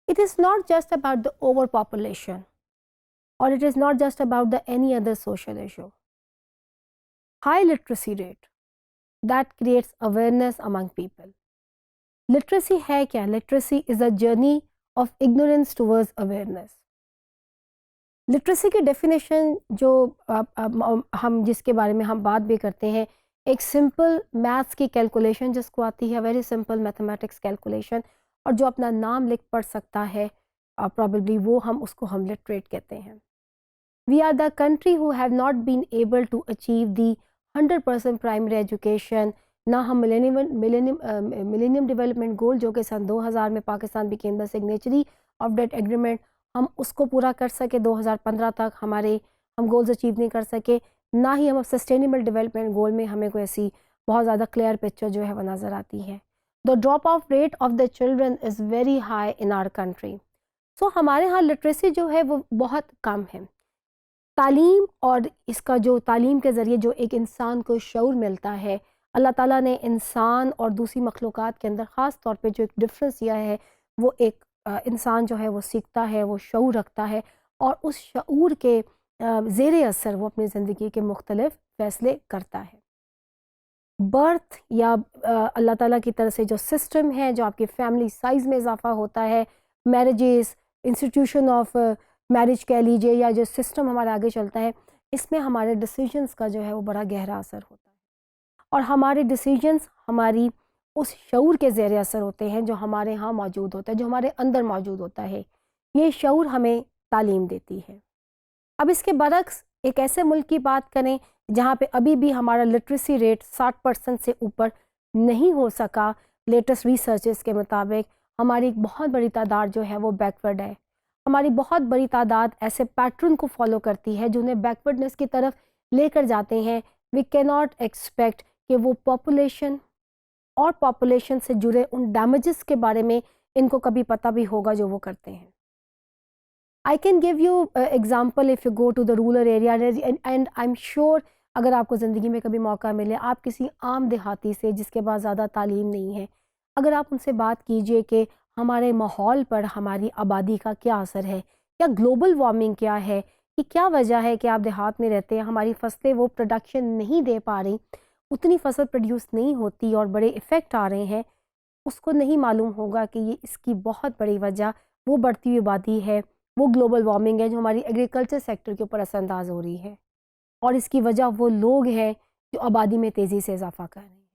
It is not just about the overpopulation, or it is not just about the any other social issue. High literacy rate that creates awareness among people. Literacy है क्या? Literacy is a journey of ignorance towards awareness. Literacy की definition जो हम जिसके बारे में हम बात भी करते हैं, एक सिंपल मैथ्स की कैलकुलेशन जिसको आती है, वेरी सिंपल मैथमेटिक्स कैलकुलेशन, और जो अपना नाम लिख पढ़ सकता है प्रॉबेबली वो उसको हम लिटरेट कहते हैं. We are the country who have not been able to achieve the 100% primary education. ना हम मिलेनियम डेवलपमेंट गोल जो कि सन 2000 में Pakistan became the signatory of that agreement, हम उसको पूरा कर सके. 2015 तक हम गोल्स अचीव नहीं कर सके. ना ही हम सस्टेनेबल डेवलपमेंट गोल में हमें कोई ऐसी बहुत ज़्यादा क्लियर पिक्चर जो है वो नज़र आती है. The drop off rate of the children is very high in our country. So हमारे यहाँ लिटरेसी जो है वो बहुत कम है. तालीम और इसका जो तालीम के ज़रिए जो एक इंसान को शऊर मिलता है, अल्लाह ताला ने इंसान और दूसरी मखलूक़ात के अंदर ख़ास तौर पे जो एक डिफरेंस दिया है, वो एक इंसान जो है वो सीखता है, वो शऊर रखता है, और उस शऊर के ज़ेरे असर वो अपनी ज़िंदगी के मुख्तलिफ फ़ैसले करता है. बर्थ या अल्लाह ताला की तरफ से जो सिस्टम है, जो आपकी फैमिली साइज़ में इजाफ़ा होता है, मैरिजेस, इंस्टीट्यूशन ऑफ मैरिज कह लीजिए, या जो सिस्टम हमारा आगे चलता है, इसमें हमारे डिसीजंस का जो है वो बड़ा गहरा असर होता है. और हमारे डिसीजंस हमारी उस शऊर के ज़ेरे असर होते हैं जो हमारे यहाँ मौजूद होता है, जो हमारे अंदर मौजूद होता है. ये शऊर हमें तालीम देती है. अब इसके बरक्स एक ऐसे मुल्क की बात करें जहाँ पे अभी भी हमारा लिटरेसी रेट 60% से ऊपर नहीं हो सका. लेटेस्ट रिसर्चेस के मुताबिक हमारी एक बहुत बड़ी तादाद जो है वो बैकवर्ड है. हमारी बहुत बड़ी तादाद ऐसे पैटर्न को फॉलो करती है जो उन्हें बैकवर्डनेस की तरफ लेकर जाते हैं. वी कैन नॉट एक्सपेक्ट कि वो पॉपुलेशन और पॉपुलेशन से जुड़े उन डैमेजेस के बारे में इनको कभी पता भी होगा जो वो करते हैं. I can give you example if you go to the rural area, and I am sure अगर आपको ज़िंदगी में कभी मौका मिले, आप किसी आम देहाती से जिसके पास ज़्यादा तालीम नहीं है, अगर आप उनसे बात कीजिए कि हमारे माहौल पर हमारी आबादी का क्या असर है, या ग्लोबल वार्मिंग क्या है, कि क्या वजह है कि आप देहात में रहते हैं, हमारी फसलें वो प्रोडक्शन नहीं दे पा रही, उतनी फसल प्रोड्यूस नहीं होती और बड़े इफ़ेक्ट आ रहे हैं, उसको नहीं मालूम होगा कि ये इसकी बहुत बड़ी वजह वो बढ़ती हुई आबादी है, वो ग्लोबल वार्मिंग है जो हमारी एग्रीकल्चर सेक्टर के ऊपर असरअंदाज हो रही है, और इसकी वजह वो लोग हैं जो आबादी में तेज़ी से इजाफा कर रहे हैं.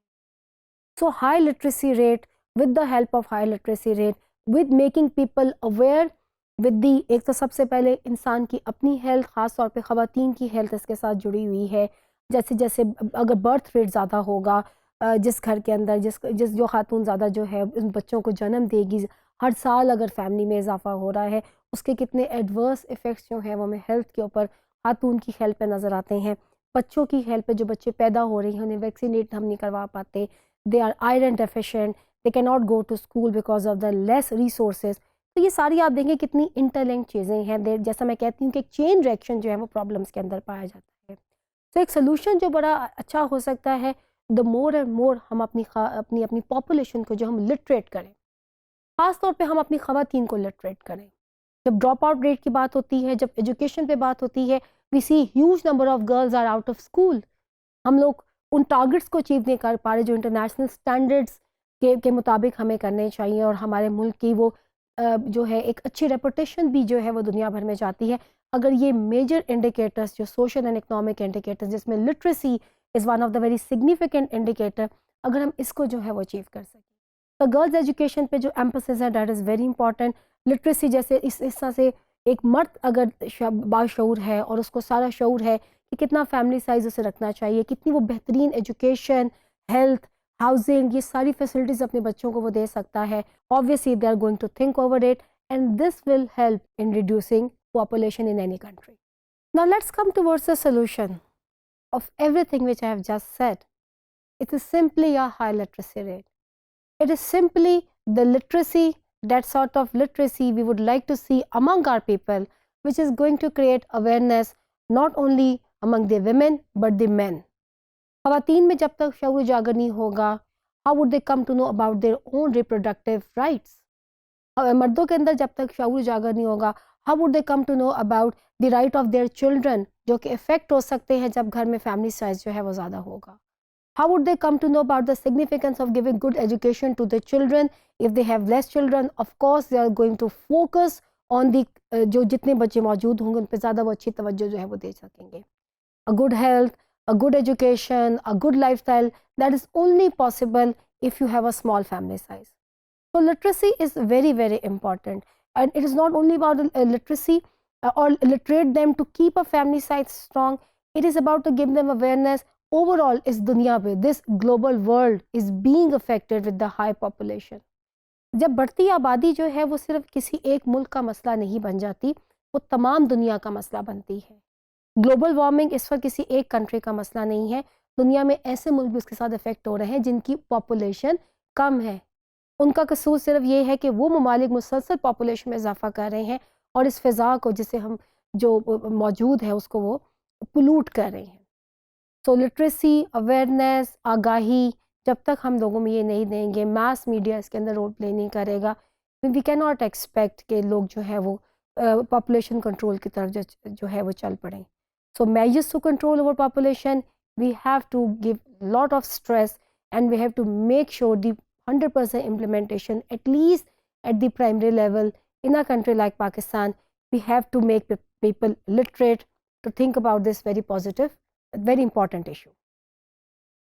So high literacy rate, with the help of high literacy rate, with making people aware, with the, एक तो सबसे पहले इंसान की अपनी हेल्थ, ख़ास तौर पे ख़वातीन की हेल्थ इसके साथ जुड़ी हुई है. जैसे जैसे अगर बर्थ रेट ज़्यादा होगा, जिस घर के अंदर जिस जिस जो खातून ज़्यादा जो है उन बच्चों को जन्म देगी, हर साल अगर फैमिली में इजाफा हो रहा है, उसके कितने एडवर्स इफ़ेक्ट्स जो हैं वो हमें हेल्थ के ऊपर, खातून की हेल्थ पे नज़र आते हैं. बच्चों की हेल्थ पे, जो बच्चे पैदा हो रहे हैं उन्हें वैक्सीनेट हम नहीं करवा पाते, they are iron deficient, they can not go to school because of the less resources. तो ये सारी आप देखें कितनी इंटरलिंक्ड चीज़ें हैं. जैसा मैं कहती हूँ कि एक चेन रिएक्शन जो है वो प्रॉब्लम्स के अंदर पाया जाता है. तो एक सोल्यूशन जो बड़ा अच्छा हो सकता है, द मोर एंड मोर हम अपनी अपनी पॉपुलेशन को जो हम लिटरेट करें, ख़ास तौर पे हम अपनी ख़वातीन को लिटरेट करें. जब ड्रॉप आउट रेट की बात होती है, जब एजुकेशन पे बात होती है, we see huge number of girls are out of school. हम लोग उन टारगेट्स को अचीव नहीं कर पा रहे जो इंटरनेशनल स्टैंडर्ड्स के मुताबिक हमें करने चाहिए, और हमारे मुल्क की वो जो है एक अच्छी रेपुटेशन भी जो है वो दुनिया भर में जाती है. अगर ये मेजर इंडिकेटर्स जो सोशल एंड इकोनॉमिक इंडिकेटर्स, जिसमें literacy is one of the very significant indicator, अगर हम इसको जो है वो अचीव कर सकें, तो गर्ल्स एजुकेशन पे जो एम्फसिस है that is very important. Literacy जैसे इस तरह से एक मर्द अगर बाशऊर है और उसको सारा शऊर है कि कितना फैमिली साइज उसे रखना चाहिए, कितनी वो बेहतरीन एजुकेशन, हेल्थ, हाउसिंग, ये सारी फैसिलिटीज़ अपने बच्चों को वो दे सकता है, obviously they are going to think over it, and this will help in reducing population in any country. Now let's come towards the solution of everything which I have just said. It is simply a high literacy rate. It is simply the literacy, that sort of literacy we would like to see among our people, which is going to create awareness not only among the women but the men. ख़वातीन में जब तक शऊर जागर नहीं होगा, how would they come to know about their own reproductive rights? मर्दों के अंदर जब तक शऊर उजागर नहीं होगा, how would they come to know about the right of their children, जो कि इफेक्ट हो सकते हैं जब घर में फैमिली साइज जो है वो ज़्यादा होगा. How would they come to know about the significance of giving good education to the children? If they have less children, of course they are going to focus on the जो जितने बच्चे मौजूद होंगे उन पर ज़्यादा वो अच्छी तवज्जो जो है वो दे सकेंगे. A good health, a good education, a good lifestyle, that is only possible if you have a small family size. So literacy is very, very important, and it is not only about literacy or literate them to keep a family size strong. It is about to give them awareness. Overall, इस दुनिया पे this global world is being affected with the high population. जब बढ़ती आबादी जो है वो सिर्फ किसी एक मुल्क का मसला नहीं बन जाती, वो तमाम दुनिया का मसला बनती है. ग्लोबल वार्मिंग इस वक्त किसी एक कंट्री का मसला नहीं है. दुनिया में ऐसे मुल्क भी उसके साथ इफेक्ट हो रहे हैं जिनकी पॉपुलेशन कम है. उनका कसूर सिर्फ ये है कि वो ममालिक मुसलसल पॉपुलेशन में इजाफा कर रहे हैं और इस फ़िज़ा को जिसे हम जो मौजूद है उसको वो पोल्यूट कर रहे हैं. सो लिटरेसी, अवेयरनेस, आगाही जब तक हम लोगों में ये नहीं देंगे, मास मीडिया इसके अंदर रोल प्ले नहीं करेगा, वी कैन नॉट एक्सपेक्ट कि लोग जो है वो पॉपुलेशन कंट्रोल की तरफ जो है वो चल पड़ें. So measures to control over population, we have to give lot of stress and we have to make sure the 100% implementation, at least at the primary level. In a country like Pakistan, we have to make people literate to think about this very positive, very important issue.